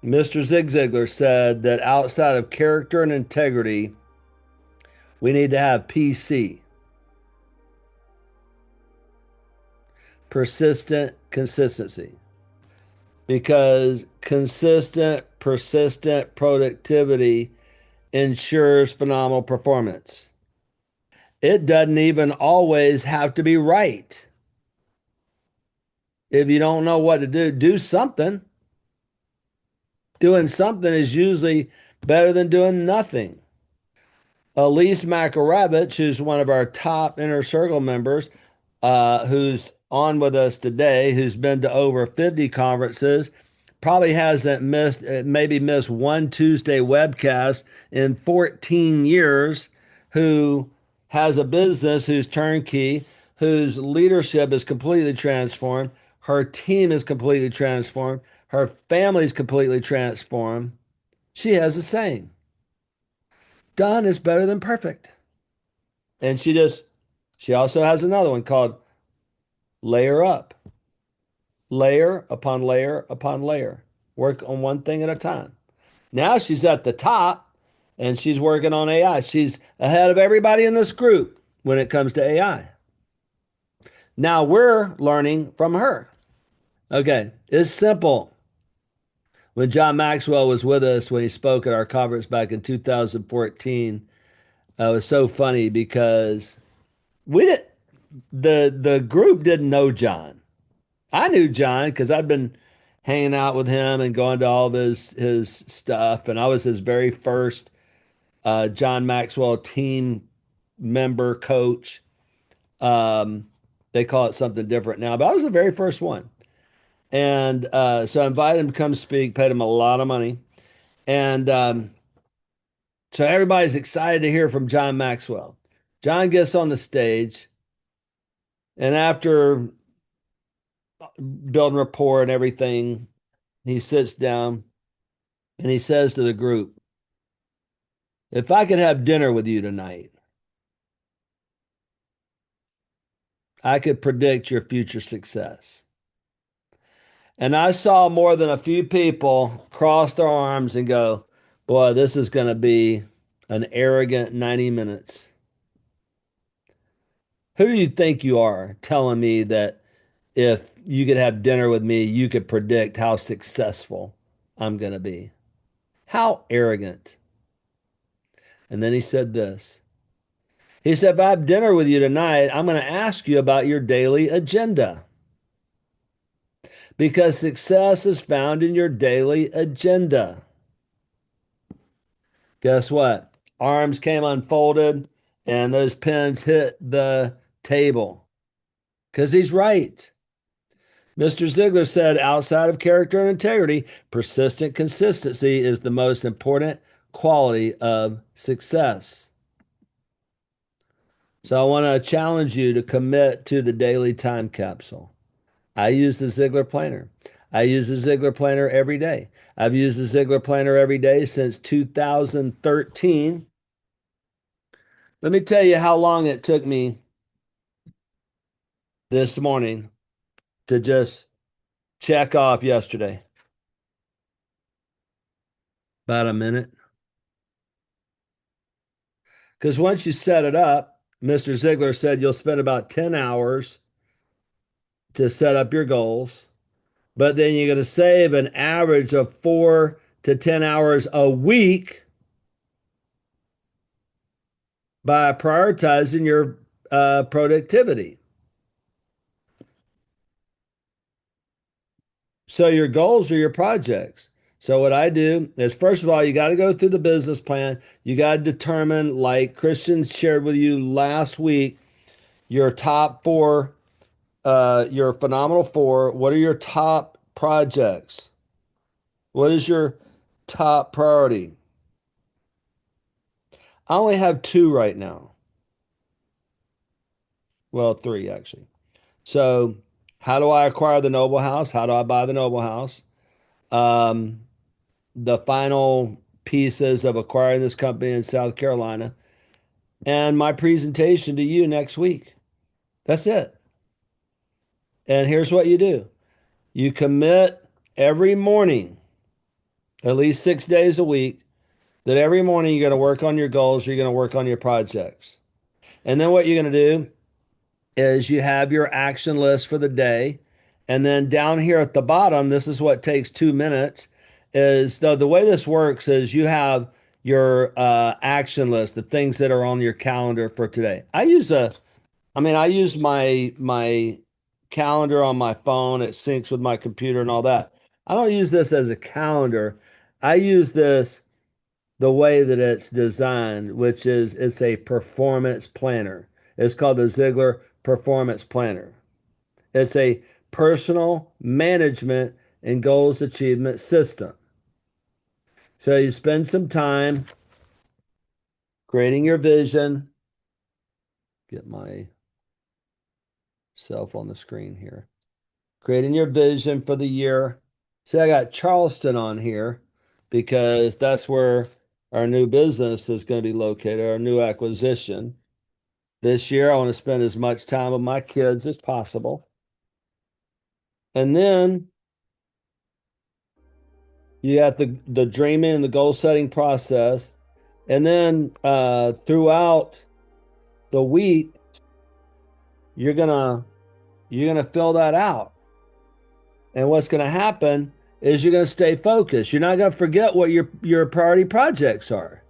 Mr. Zig Ziglar said that outside of character and integrity, we need to have PC, persistent consistency, because consistent, persistent productivity ensures phenomenal performance. It doesn't even always have to be right. If you don't know what to do, do something. Doing something is usually better than doing nothing. Elise Makarovich, who's one of our top inner circle members, who's on with us today, who's been to over 50 conferences, probably hasn't missed, maybe missed one Tuesday webcast in 14 years, who has a business who's turnkey, whose leadership is completely transformed. Her team is completely transformed. Her family is completely transformed. She has a saying: done is better than perfect. And she also has another one called layer up, layer upon layer upon layer. Work on one thing at a time. Now she's at the top and she's working on AI. She's ahead of everybody in this group when it comes to AI. Now we're learning from her. Okay, it's simple. When John Maxwell was with us when he spoke at our conference back in 2014, it was so funny because we didn't the group didn't know John. I knew John because I'd been hanging out with him and going to all of his stuff, and I was his very first John Maxwell team member coach. Um, they call it something different now, but I was the very first one. And so I invited him to come speak, paid him a lot of money. And so everybody's excited to hear from John Maxwell. John gets on the stage, and after building rapport and everything, he sits down and he says to the group, if I could have dinner with you tonight, I could predict your future success. And I saw more than a few people cross their arms and go, boy, this is going to be an arrogant 90 minutes. Who do you think you are telling me that if you could have dinner with me, you could predict how successful I'm going to be? How arrogant. And then he said this. He said, if I have dinner with you tonight, I'm going to ask you about your daily agenda because success is found in your daily agenda. Guess what? Arms came unfolded and those pens hit the table because he's right. Mr. Ziglar said, outside of character and integrity, persistent consistency is the most important quality of success. So I want to challenge you to commit to the daily time capsule. I use the Ziglar planner. I use the Ziglar planner every day. I've used the Ziglar planner every day since 2013. Let me tell you how long it took me this morning to just check off yesterday. About a minute. Because once you set it up, Mr. Ziglar said you'll spend about 10 hours to set up your goals, but then you're going to save an average of 4 to 10 hours a week by prioritizing your productivity. So your goals are your projects. So what I do is, first of all, you got to go through the business plan. You got to determine, like Christian shared with you last week, your top four, your phenomenal four. What are your top projects? What is your top priority? I only have two right now. Well, three actually. So how do I acquire the Noble House? How do I buy the Noble House? Um, the final pieces of acquiring this company in South Carolina, and my presentation to you next week. That's it. And here's what you do: you commit every morning at least 6 days a week, that every morning you're going to work on your goals, you're going to work on your projects. And then what you're going to do is you have your action list for the day. And then down here at the bottom, this is what takes 2 minutes, is the way this works is you have your action list, the things that are on your calendar for today. I use my calendar on my phone. It syncs with my computer and all that. I don't use this as a calendar. I use this the way that it's designed, which is it's a performance planner. It's called the Ziglar Performance Planner. It's a personal management and goals achievement system. So you spend some time creating your vision. Get myself on the screen here. Creating your vision for the year. See, I got Charleston on here because that's where our new business is going to be located, our new acquisition. This year, I want to spend as much time with my kids as possible. And then you got the dreaming and the goal setting process. And then throughout the week, you're gonna fill that out. And what's gonna happen is you're gonna stay focused. You're not gonna forget what your priority projects are.